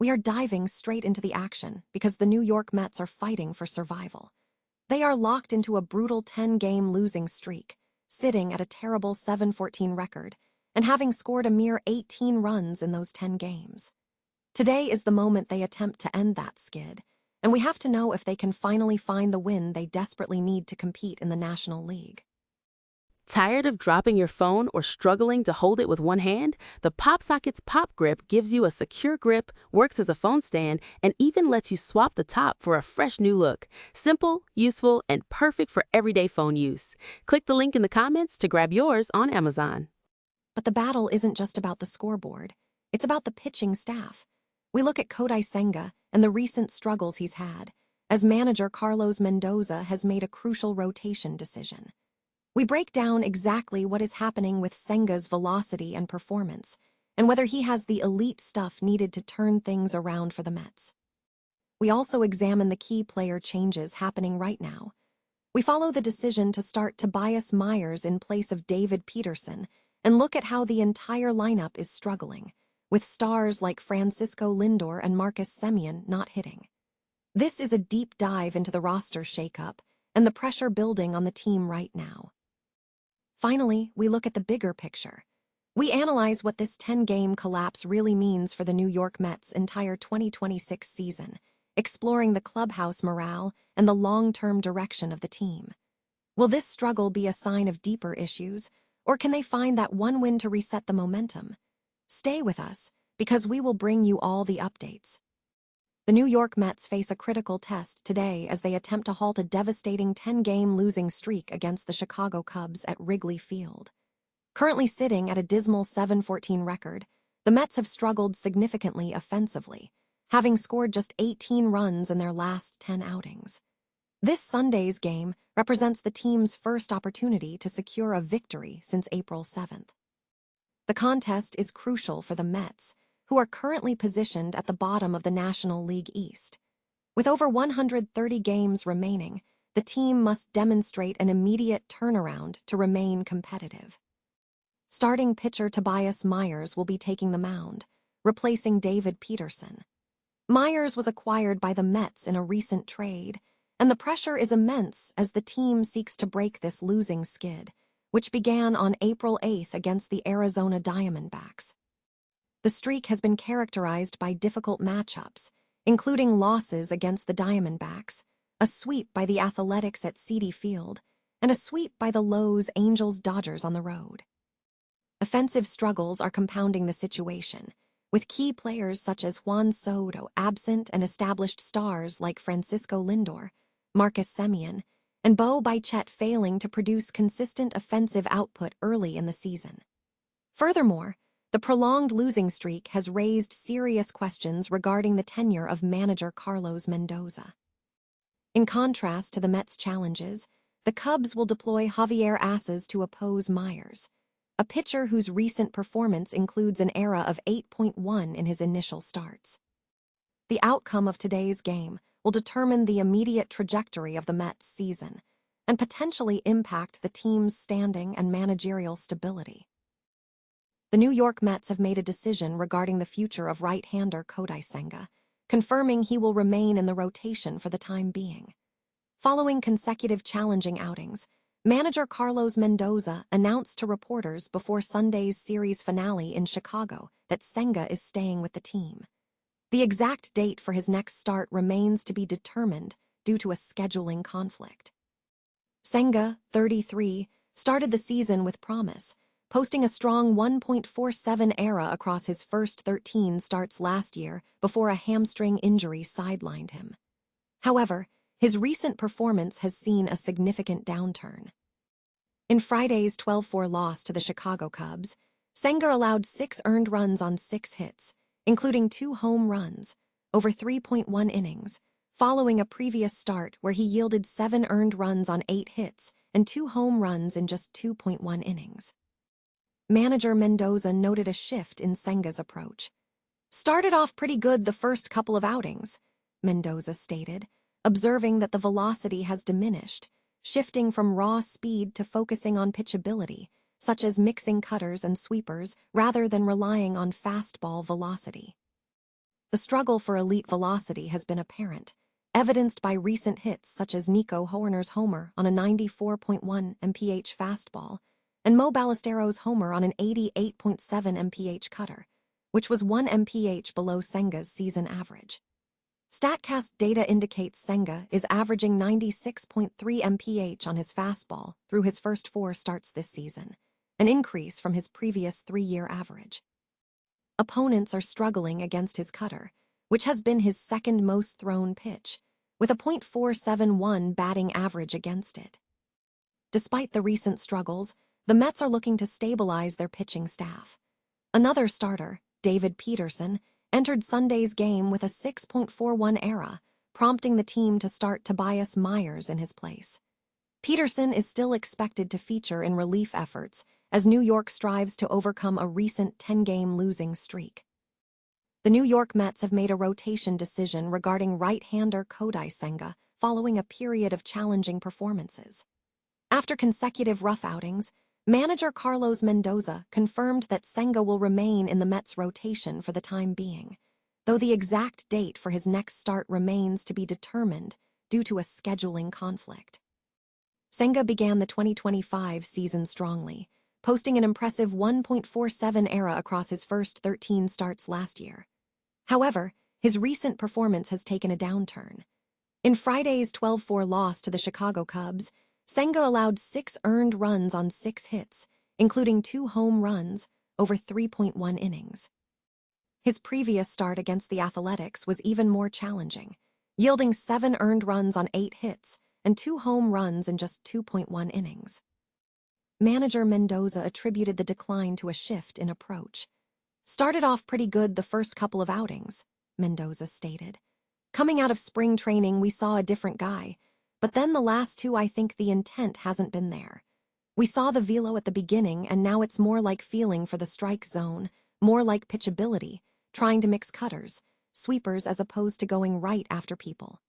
We are diving straight into the action because the New York Mets are fighting for survival. They are locked into a brutal 10-game losing streak, sitting at a terrible 7-14 record, and having scored a mere 18 runs in those 10 games. Today is the moment they attempt to end that skid, and we have to know if they can finally find the win they desperately need to compete in the National League. Tired of dropping your phone or struggling to hold it with one hand? The PopSocket's Pop Grip gives you a secure grip, works as a phone stand, and even lets you swap the top for a fresh new look. Simple, useful, and perfect for everyday phone use. Click the link in the comments to grab yours on Amazon. But the battle isn't just about the scoreboard. It's about the pitching staff. We look at Kodai Senga and the recent struggles he's had, as manager Carlos Mendoza has made a crucial rotation decision. We break down exactly what is happening with Senga's velocity and performance, and whether he has the elite stuff needed to turn things around for the Mets. We also examine the key player changes happening right now. We follow the decision to start Tobias Myers in place of David Peterson and look at how the entire lineup is struggling, with stars like Francisco Lindor and Marcus Semien not hitting. This is a deep dive into the roster shakeup and the pressure building on the team right now. Finally, we look at the bigger picture. We analyze what this 10-game collapse really means for the New York Mets' entire 2026 season, exploring the clubhouse morale and the long-term direction of the team. Will this struggle be a sign of deeper issues, or can they find that one win to reset the momentum? Stay with us, because we will bring you all the updates. The New York Mets face a critical test today as they attempt to halt a devastating 10-game losing streak against the Chicago Cubs at Wrigley Field. Currently sitting at a dismal 7-14 record, the Mets have struggled significantly offensively, having scored just 18 runs in their last 10 outings. This Sunday's game represents the team's first opportunity to secure a victory since April 7th. The contest is crucial for the Mets, who are currently positioned at the bottom of the National League East. With over 130 games remaining, the team must demonstrate an immediate turnaround to remain competitive. Starting pitcher Tobias Myers will be taking the mound, replacing David Peterson. Myers was acquired by the Mets in a recent trade, and the pressure is immense as the team seeks to break this losing skid, which began on April 8th against the Arizona Diamondbacks. The streak has been characterized by difficult matchups, including losses against the Diamondbacks, a sweep by the Athletics at Citi Field, and a sweep by the Lowe's Angels-Dodgers on the road. Offensive struggles are compounding the situation, with key players such as Juan Soto absent and established stars like Francisco Lindor, Marcus Semien, and Bo Bichette failing to produce consistent offensive output early in the season. Furthermore, the prolonged losing streak has raised serious questions regarding the tenure of manager Carlos Mendoza. In contrast to the Mets' challenges, the Cubs will deploy Javier Asas to oppose Myers, a pitcher whose recent performance includes an ERA of 8.1 in his initial starts. The outcome of today's game will determine the immediate trajectory of the Mets' season and potentially impact the team's standing and managerial stability. The New York Mets have made a decision regarding the future of right-hander Kodai Senga, confirming he will remain in the rotation for the time being. Following consecutive challenging outings, manager Carlos Mendoza announced to reporters before Sunday's series finale in Chicago that Senga is staying with the team. The exact date for his next start remains to be determined due to a scheduling conflict. Senga, 33, started the season with promise, posting a strong 1.47 ERA across his first 13 starts last year before a hamstring injury sidelined him. However, his recent performance has seen a significant downturn. In Friday's 12-4 loss to the Chicago Cubs, Senga allowed 6 earned runs on 6 hits, including 2 home runs, over 3.1 innings, following a previous start where he yielded 7 earned runs on 8 hits and 2 home runs in just 2.1 innings. Manager Mendoza noted a shift in Senga's approach. "Started off pretty good the first couple of outings," Mendoza stated, observing that the velocity has diminished, shifting from raw speed to focusing on pitchability, such as mixing cutters and sweepers rather than relying on fastball velocity. The struggle for elite velocity has been apparent, evidenced by recent hits such as Nico Hoerner's homer on a 94.1 mph fastball and Mo Ballesteros' homer on an 88.7 mph cutter, which was 1 mph below Senga's season average. StatCast data indicates Senga is averaging 96.3 mph on his fastball through his first 4 starts this season, an increase from his previous 3-year average. Opponents are struggling against his cutter, which has been his second most thrown pitch, with a .471 batting average against it. Despite the recent struggles, the Mets are looking to stabilize their pitching staff. Another starter, David Peterson, entered Sunday's game with a 6.41 ERA, prompting the team to start Tobias Myers in his place. Peterson is still expected to feature in relief efforts as New York strives to overcome a recent 10-game losing streak. The New York Mets have made a rotation decision regarding right-hander Kodai Senga following a period of challenging performances. After consecutive rough outings, manager Carlos Mendoza confirmed that Senga will remain in the Mets' rotation for the time being, though the exact date for his next start remains to be determined due to a scheduling conflict. Senga began the 2025 season strongly, posting an impressive 1.47 ERA across his first 13 starts last year. However, his recent performance has taken a downturn. In Friday's 12-4 loss to the Chicago Cubs, Senga allowed 6 earned runs on 6 hits, including 2 home runs over 3.1 innings. His previous start against the Athletics was even more challenging, yielding 7 earned runs on 8 hits and 2 home runs in just 2.1 innings. Manager Mendoza attributed the decline to a shift in approach. "Started off pretty good the first couple of outings," Mendoza stated. "Coming out of spring training, we saw a different guy, but then the last 2, I think the intent hasn't been there. We saw the velo at the beginning, and now it's more like feeling for the strike zone, more like pitchability, trying to mix cutters, sweepers as opposed to going right after people."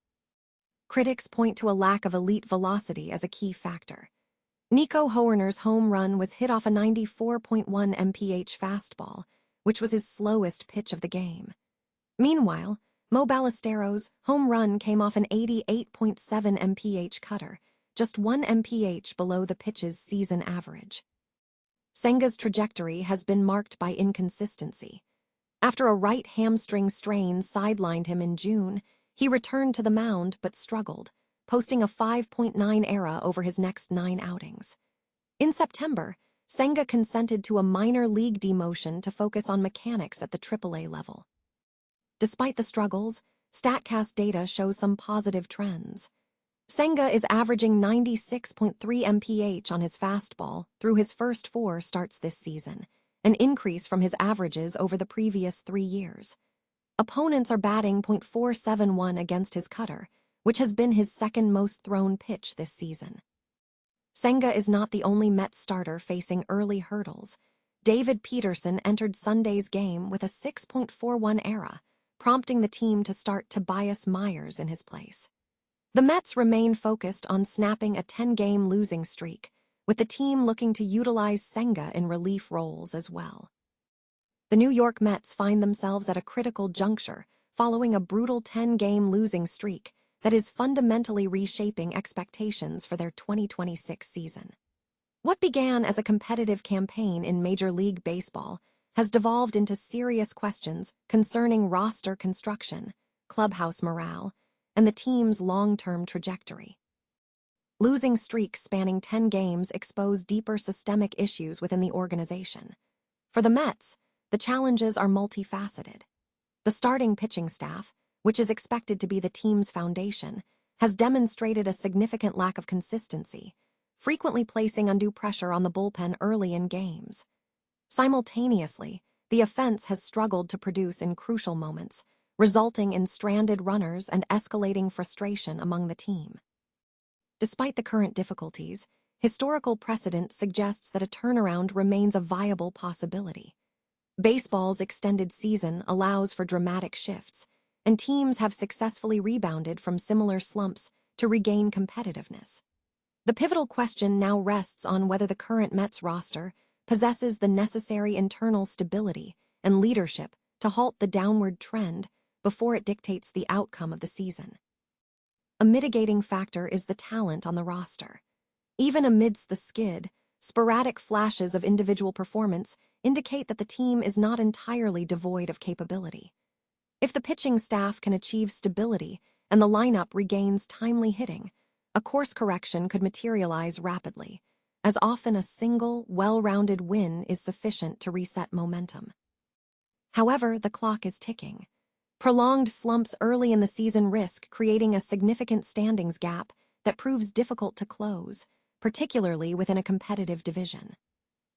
Critics point to a lack of elite velocity as a key factor. Nico Hoerner's home run was hit off a 94.1 mph fastball, which was his slowest pitch of the game. Meanwhile, Mo Ballesteros' home run came off an 88.7 mph cutter, just 1 mph below the pitch's season average. Senga's trajectory has been marked by inconsistency. After a right hamstring strain sidelined him in June, he returned to the mound but struggled, posting a 5.9 ERA over his next 9 outings. In September, Senga consented to a minor league demotion to focus on mechanics at the AAA level. Despite the struggles, StatCast data shows some positive trends. Senga is averaging 96.3 mph on his fastball through his first 4 starts this season, an increase from his averages over the previous 3 years. Opponents are batting .471 against his cutter, which has been his second most thrown pitch this season. Senga is not the only Mets starter facing early hurdles. David Peterson entered Sunday's game with a 6.41 ERA, prompting the team to start Tobias Myers in his place. The Mets remain focused on snapping a 10-game losing streak, with the team looking to utilize Senga in relief roles as well. The New York Mets find themselves at a critical juncture following a brutal 10-game losing streak that is fundamentally reshaping expectations for their 2026 season. What began as a competitive campaign in Major League Baseball has devolved into serious questions concerning roster construction, clubhouse morale, and the team's long-term trajectory. Losing streaks spanning 10 games expose deeper systemic issues within the organization. For the Mets, the challenges are multifaceted. The starting pitching staff, which is expected to be the team's foundation, has demonstrated a significant lack of consistency, frequently placing undue pressure on the bullpen early in games. Simultaneously, the offense has struggled to produce in crucial moments, resulting in stranded runners and escalating frustration among the team. Despite the current difficulties, historical precedent suggests that a turnaround remains a viable possibility. Baseball's extended season allows for dramatic shifts, and teams have successfully rebounded from similar slumps to regain competitiveness. The pivotal question now rests on whether the current Mets roster possesses the necessary internal stability and leadership to halt the downward trend before it dictates the outcome of the season. A mitigating factor is the talent on the roster. Even amidst the skid, sporadic flashes of individual performance indicate that the team is not entirely devoid of capability. If the pitching staff can achieve stability and the lineup regains timely hitting, a course correction could materialize rapidly, as often a single, well-rounded win is sufficient to reset momentum. However, the clock is ticking. Prolonged slumps early in the season risk creating a significant standings gap that proves difficult to close, particularly within a competitive division.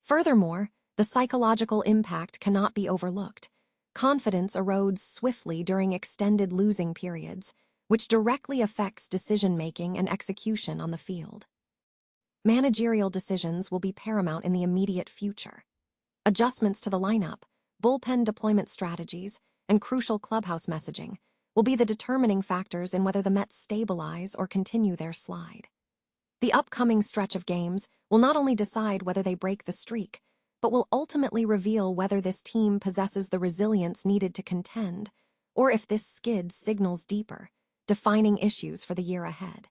Furthermore, the psychological impact cannot be overlooked. Confidence erodes swiftly during extended losing periods, which directly affects decision-making and execution on the field. Managerial decisions will be paramount in the immediate future. Adjustments to the lineup, bullpen deployment strategies, and crucial clubhouse messaging will be the determining factors in whether the Mets stabilize or continue their slide. The upcoming stretch of games will not only decide whether they break the streak, but will ultimately reveal whether this team possesses the resilience needed to contend, or if this skid signals deeper, defining issues for the year ahead.